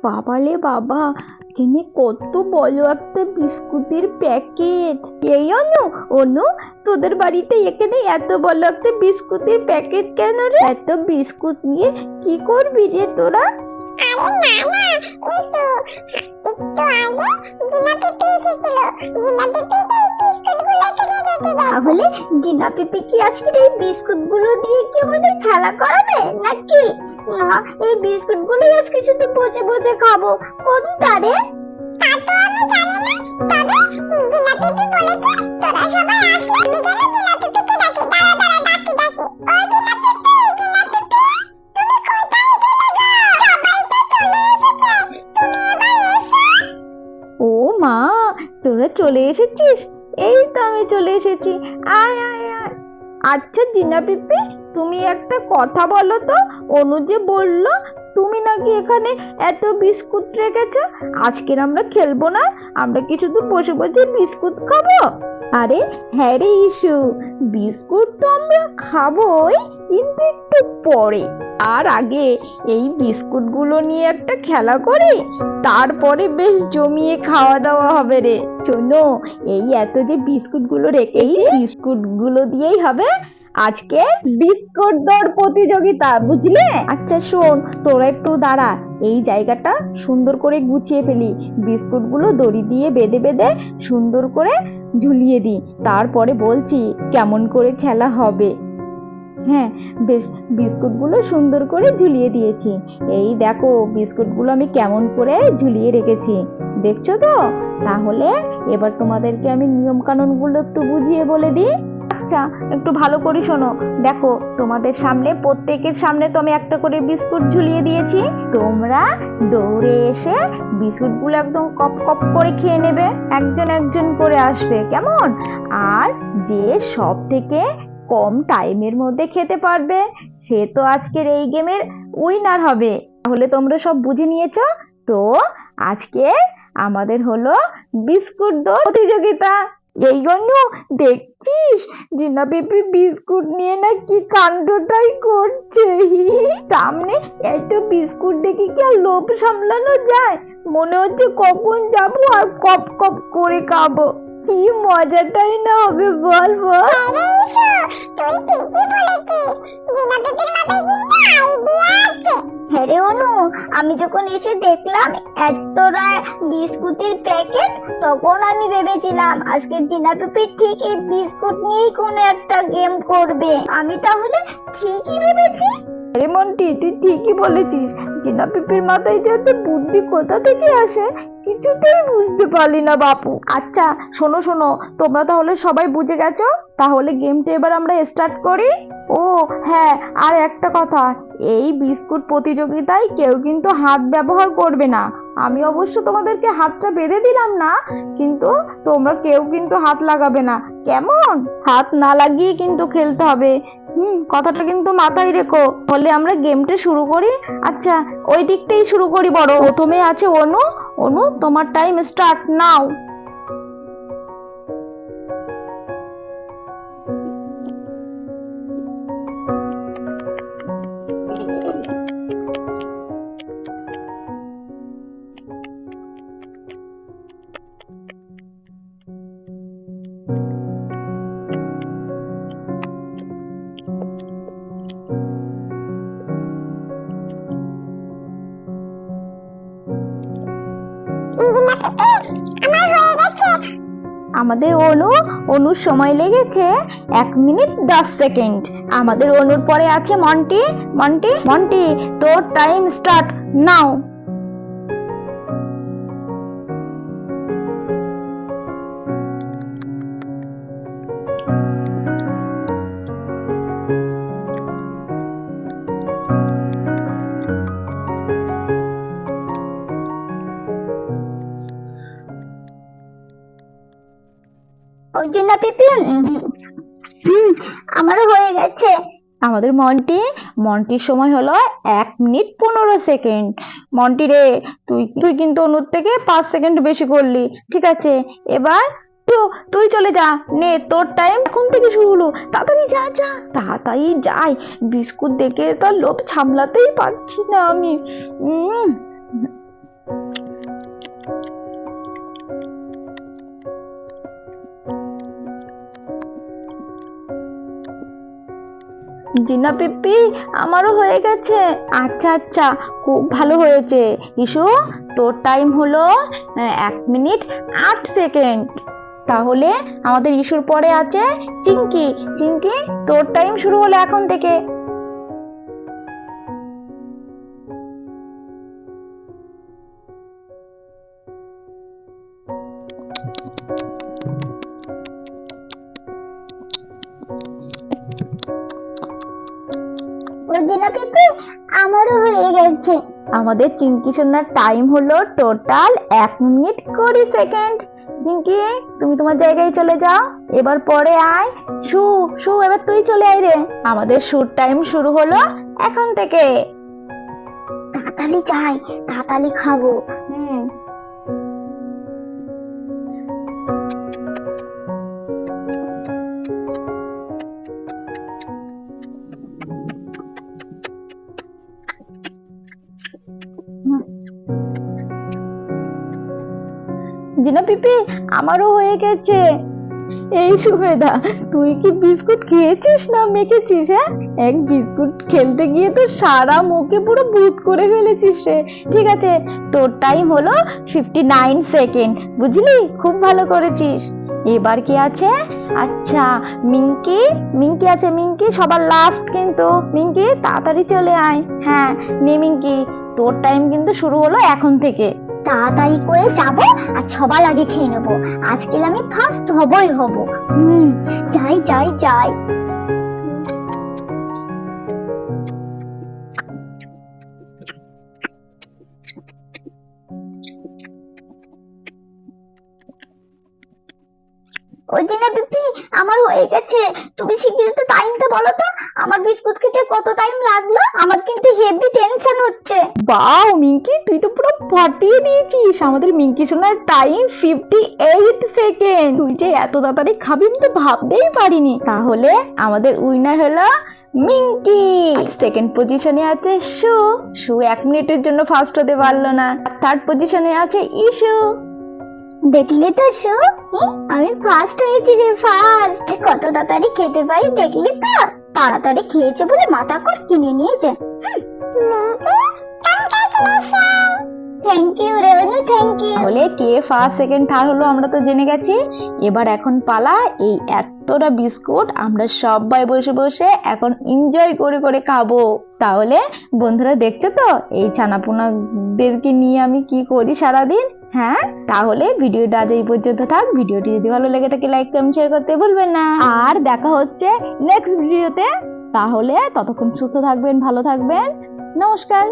বাবালে বাবা, এখানে কত বড় একটা বিস্কুটের প্যাকেট। এই অনু, অনু, তোদের বাড়িতে এখানে এত বড় একটা বিস্কুটের প্যাকেট কেন রে? এত বিস্কুট নিয়ে কি করবি রে তোরা? আরে না না, এসো। একটু আগে জিনা পিপি এসেছিল। জিনা পিপি এই বিস্কুটগুলো কিনে রেখে গেছে। তাহলে জিনা পিপি কি আজকে এই বিস্কুটগুলো দিয়ে কি আমাদের খেলা করাবে নাকি? না, এই বিস্কুটগুলোই আজকে শুধু বসে বসে খাবো। কোনটা রে? তা তো আমি জানি না, তবে জিনা পিপি বলেছে তোরা সবাই আসলে আমি যেন জিনা পিপিকে ডাকি। দাঁড়া দাঁড়া, ডাকি ডাকি। ও জিনা পিপি, জিনা পিপি, তুমি কোথায় গেলে গো? সবাই তো চলে এসেছে, তুমি এবার এসো। ও মা, তোরা চলে এসেছিস? এই তো আমি চলে এসেছি। আয় আয় আয়। আচ্ছা জিনা পিপি, তুমি একটা কথা বলো তো। অনু যে বললো তুমি নাকি এখানে এত বিস্কুট রেখেছো, আজকের আমরা খেলবো না, আমরা কি শুধু বসে বসে বিস্কুট খাবো? আরে হ্যাঁ রে ইস্যু, বিস্কুট তো আমরা খাবোই, কিন্তু একটু পরে। আর আগে এই বিস্কুট গুলো নিয়ে একটা খেলা করি, তারপরে বেশ জমিয়ে খাওয়া দাওয়া হবে রে। শোনো, এই এত যে বিস্কুট গুলো রেখেছি, বিস্কুট গুলো দিয়েই হবে আজকে বিস্কুট দৌড় প্রতিযোগিতা, বুঝলে? আচ্ছা শোন, তোরা একটু দাঁড়া, এই জায়গাটা সুন্দর করে গুছিয়ে ফেলি, বিস্কুট গুলো দড়ি দিয়ে বেঁধে বেঁধে সুন্দর করে ঝুলিয়ে দিই, তারপরে বলছি কেমন করে খেলা হবে। হ্যাঁ বেশ, বিস্কুটগুলো সুন্দর করে ঝুলিয়ে দিয়েছি। এই দেখো বিস্কুটগুলো আমি কেমন করে ঝুলিয়ে রেখেছি, দেখছো তো? তাহলে এবার তোমাদেরকে আমি নিয়ম কানুনগুলো একটু বুঝিয়ে বলে দিই। আচ্ছা একটু ভালো করে শোনো। দেখো, তোমাদের সামনে, প্রত্যেকের সামনে তো আমি একটা করে বিস্কুট ঝুলিয়ে দিয়েছি। তোমরা দৌড়ে এসে বিস্কুটগুলো একদম কপ কপ করে খেয়ে নেবে, একজন একজন করে আসবে, কেমন? আর যে সব থেকে কম টাইমের মধ্যে খেতে পারবে সে তো আজকের এই গেমের উইনার হবে। তাহলে তোমরা সব বুঝে নিয়েছো তো? আজকে আমাদের হলো বিস্কুট দৌড় প্রতিযোগিতা। এই জন্য দেখছিস জিনা পিপি বিস্কুট নিয়ে না কি কাণ্ডটাই করছে। সামনে এত বিস্কুট দেখে কি আর লোভ সামলানো যায়? মনে হচ্ছে কখন যাবো আর কপ কপ করে খাবো। কি মজাটাই না হবে বল বল। আরে এসো, তুই ঠিকই বলেছিস, জিনা পিপির মাথায় কিন্তু আইডিয়া আছে। হ্যাঁ রে অনু, আমি যখন এসে দেখলাম এতটা বিস্কুটের প্যাকেট, তখন আমি ভেবেছিলাম আজকে জিনা পিপি ঠিক এই বিস্কুট নিয়েই কোনো একটা গেম করবে। আমি তাহলে ঠিকই ভেবেছি। আরে মন্টি, তুই ঠিকই বলেছিস, জিনা পিপির মাথায় যে এত বুদ্ধি কোথা থেকে আসে কিছুতেই বুঝতে পারলি না বাপু। আচ্ছা শোনো শোনো, তোমরা তাহলে সবাই বুঝে গেছো, তাহলে গেমটা এবার আমরা স্টার্ট করি। ও হ্যাঁ, আর একটা কথা, এই বিস্কুট প্রতিযোগিতায় কেউ কিন্তু হাত ব্যবহার করবে না। আমি অবশ্য তোমাদেরকে হাতটা বেঁধে দিলাম না, কিন্তু তোমরা কেউ কিন্তু হাত লাগাবে না, কেমন? হাত না লাগিয়ে কিন্তু খেলতে হবে। কথাটা কিন্তু মাথায় রেখো। বলে আমরা গেমটা শুরু করি। আচ্ছা ওই দিকটাই শুরু করি। বড় প্রথমে আছে অনু। অনু, তোমার টাইম স্টার্ট নাও। জিনা পিপি, আমার হয়ে গেছে। আমাদের অনুর সময় লেগেছে 1 মিনিট 10 সেকেন্ড। আমাদের অনুর পরে আছে মন্টি। মন্টি, মন্টি, তোর টাইম স্টার্ট নাও। ওই জন্য পিপি, আমারও হয়ে গেছে। আমাদের মন্টির সময় হলো 1 মিনিট 15 সেকেন্ড। মন্টি রে, তুই কিন্তু অনুর থেকে 5 সেকেন্ড বেশি করলি। ঠিক আছে, এবার তুই চলে যা। নে, তোর টাইম এখন থেকে শুরু হলো। তাড়াতাড়ি যা যা, তাড়াতাড়ি যাই। বিস্কুট দেখে তার লোভ সামলাতেই পারছি না আমি। জিনা পিপি আমারও হয়ে গেছে। আচ্ছা আচ্ছা, খুব ভালো হয়েছে। ইসু, তোর টাইম হলো 1 মিনিট 8 সেকেন্ড। তাহলে আমাদের ইস্যুর পরে আছে চিঙ্কি। চিঙ্কি, তোর টাইম শুরু হলো এখন থেকে। ও জিনা পিপি, আমারও হয়ে গেছে। আমাদের চিঙ্কি সোনার টাইম হলো টোটাল 1 মিনিট 20 সেকেন্ড। চিঙ্কি, তুমি তোমার জায়গায় চলে যাও। এবার পরে আয়। শু শু, এবার তুই চলে আয় রে। আমাদের শুট টাইম শুরু হলো এখন থেকে। তাড়াতাড়ি যাই, তাড়াতাড়ি খাবো। জিনা পিপি, আমারও হয়ে গেছে। এই সুবেদা, তুই কি বিস্কুট খেয়েছিস না মেখেছিস? হ্যাঁ, এক বিস্কুট খেলতে গিয়ে তো সারা মুখে পুরো ভূত করে ফেলেছিস রে। ঠিক আছে, তোর টাইম হলো 59 সেকেন্ড। বুঝলি, খুব ভালো করেছিস। এবার কি আছে? আচ্ছা, মিঙ্কি। মিঙ্কি আছে। মিঙ্কি সবার লাস্ট কিন্তু। মিঙ্কি, তাড়াতাড়ি চলে আয়। হ্যাঁ, নে মিঙ্কি, তোর টাইম কিন্তু শুরু হলো এখন থেকে। তাড়াতাড়ি করে যাবো আর সবার আগে খেয়ে নেবো। আজকে আমি ফার্স্ট হবই হব। যাই যাই যাই। ওই জিনা পিপি, আমার হয়ে গেছে। তুমি শিগগির একটু টাইমটা বলো তো, আমার বিস্কুট খেতে কত টাইম লাগলো? আমার কিন্তু হেভি টেনশন হচ্ছে। বাও মিঙ্কি, তুই তো পুরো ফাটিয়ে দিয়েছিস। আমাদের মিঙ্কি সোনার টাইম 58 সেকেন্ড। তুই যে এত তাড়াতাড়ি খাবি আমি তো ভাবতেই পারিনি। তাহলে আমাদের উইনার হলো মিঙ্কি। সেকেন্ড পজিশনে আছে শু। শু 1 মিনিটের জন্য ফার্স্ট হতে পারলো না। থার্ড পজিশনে আছে ইস্যু। দেখলি তো শু, আমি ফার্স্ট হয়েছি রে, ফার্স্ট। কত তাড়াতাড়ি খেতে পারি দেখলি তো? তাড়াতাড়ি খেয়েছে বলে মাথা কর কিনে নিয়েছে। থ্যাংক ইউ রে অনু, থ্যাংক ইউ। তাহলে কে ফার্স্ট সেকেন্ড থার্ড হলো আমরা তো জেনে গেছি। এবার এখন পালা এই এতটা বিস্কুট আমরা সবাই বসে বসে এখন এনজয় করে করে খাবো। তাহলে বন্ধুরা দেখছো তো এই ছানাপোনাদেরকে নিয়ে আমি কি করি সারাদিন। হ্যাঁ, তাহলে ভিডিওটা আজ এই পর্যন্ত থাক। ভিডিওটি যদি ভালো লেগে থাকে লাইক কমেন্ট শেয়ার করতে ভুলবেন না। আর দেখা হচ্ছে নেক্সট ভিডিওতে। তাহলে ততক্ষণ সুস্থ থাকবেন, ভালো থাকবেন। নমস্কার।